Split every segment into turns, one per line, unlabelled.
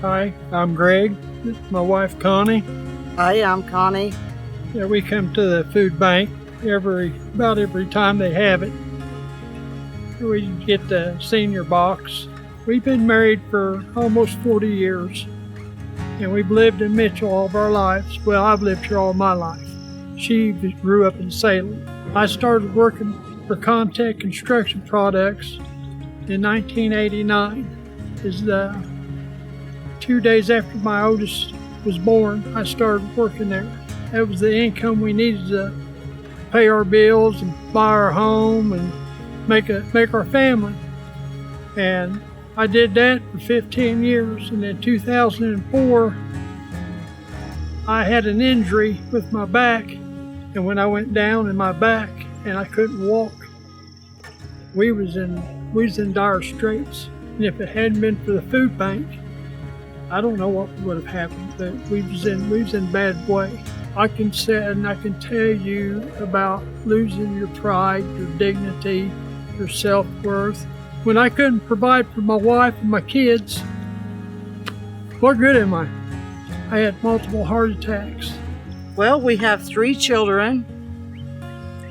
Hi, I'm Greg. This is my wife, Connie.
Hi, I'm Connie.
Yeah, we come to the food bank about every time they have it. We get the senior box. We've been married for almost 40 years, and we've lived in Mitchell all of our lives. Well, I've lived here all my life. She grew up in Salem. I started working for Contact Construction Products in 1989. Is 2 days after my oldest was born, I started working there. That was the income we needed to pay our bills and buy our home and make our family. And I did that for 15 years. And in 2004, I had an injury with my back. And when I went down in my back and I couldn't walk, we was in dire straits. And if it hadn't been for the food bank, I don't know what would have happened, but we was in bad way. I can say and I can tell you about losing your pride, your dignity, your self-worth. When I couldn't provide for my wife and my kids, what good am I? I had multiple heart attacks.
Well, we have 3 children,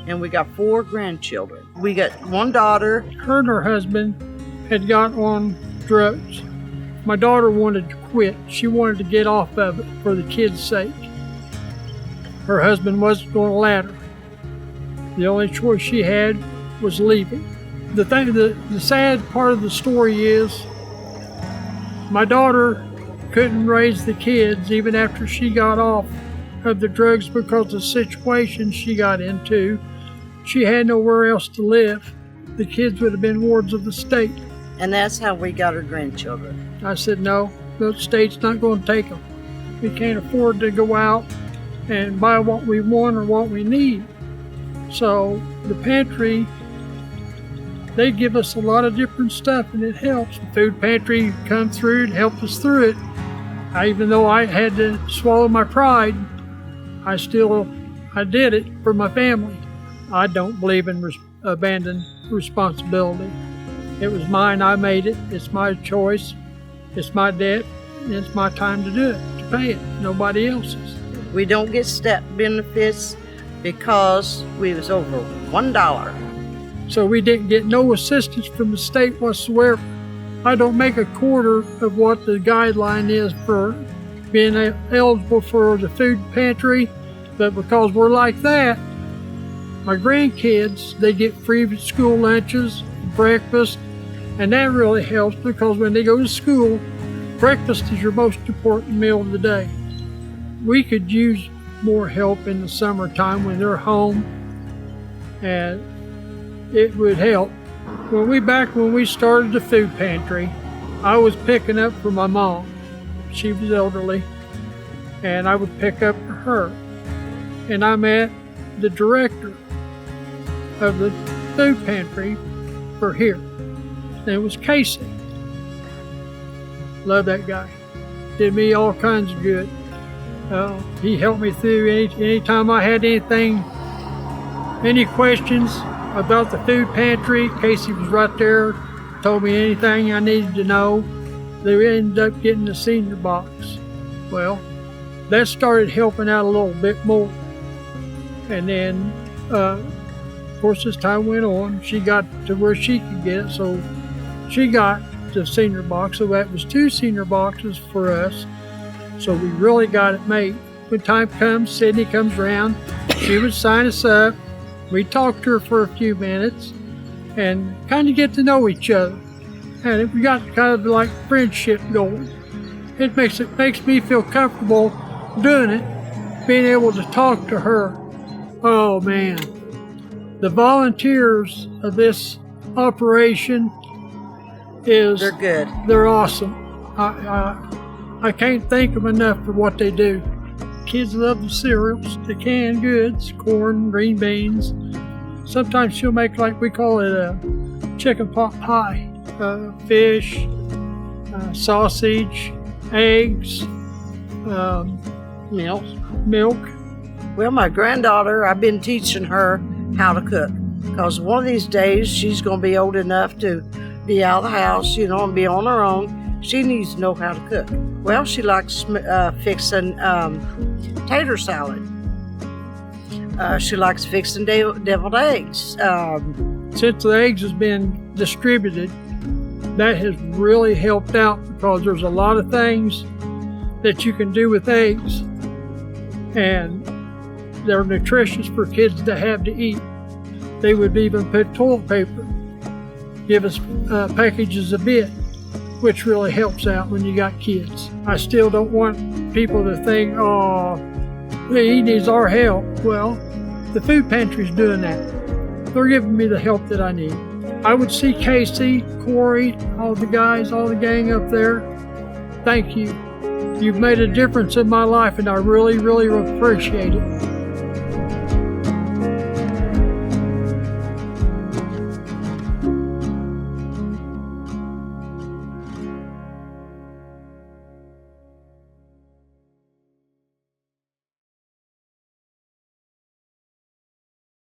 and we got 4 grandchildren. We got 1 daughter.
Her and her husband had got on drugs. My daughter wanted to quit. She wanted to get off of it for the kids' sake. Her husband wasn't going to let her. The only choice she had was leaving. The sad part of the story is my daughter couldn't raise the kids even after she got off of the drugs because of the situation she got into. She had nowhere else to live. The kids would have been wards of the state.
And that's how we got our grandchildren.
I said, no, the state's not going to take them. We can't afford to go out and buy what we want or what we need. So the pantry, they give us a lot of different stuff and it helps. The food pantry come through and helped us through it. Even though I had to swallow my pride, I did it for my family. I don't believe in abandoned responsibility. It was mine, I made it, it's my choice, it's my debt, and it's my time to do it, to pay it, nobody else's.
We don't get STEP benefits because we was over $1.
So we didn't get no assistance from the state whatsoever. I don't make a quarter of what the guideline is for being eligible for the food pantry, but because we're like that, my grandkids, they get free school lunches, breakfast, and that really helps because when they go to school, breakfast is your most important meal of the day. We could use more help in the summertime when they're home, and it would help. When we started the food pantry, I was picking up for my mom. She was elderly, and I would pick up for her. And I met the director of the food pantry for here. His name was Casey. Love that guy. Did me all kinds of good. He helped me through any time I had any questions about the food pantry. Casey was right there, told me anything I needed to know. They ended up getting the senior box. Well, that started helping out a little bit more. And then, of course, as time went on, she got to where she could get it, so she got the senior box. So that was 2 senior boxes for us. So we really got it made. When time comes, Sydney comes around, she would sign us up. We'd talk to her for a few minutes and kind of get to know each other. And we got kind of like friendship going. It makes me feel comfortable doing it, being able to talk to her. Oh man, the volunteers of this operation
They're good.
They're awesome. I can't thank them enough for what they do. Kids love the cereals, the canned goods, corn, green beans. Sometimes she'll make, like we call it, a chicken pot pie. Fish, sausage, eggs, milk.
Well, my granddaughter, I've been teaching her how to cook because one of these days she's going to be old enough to be out of the house, and be on her own. She needs to know how to cook. Well, she likes fixing tater salad. She likes fixing deviled eggs.
Since the eggs has been distributed, that has really helped out because there's a lot of things that you can do with eggs, and they're nutritious for kids to have to eat. They would even put toilet paper, give us packages a bit, which really helps out when you got kids. I still don't want people to think, oh, he needs our help. Well, the food pantry's doing that. They're giving me the help that I need. I would see Casey, Corey, all the guys, all the gang up there. Thank you. You've made a difference in my life, and I really, really appreciate it.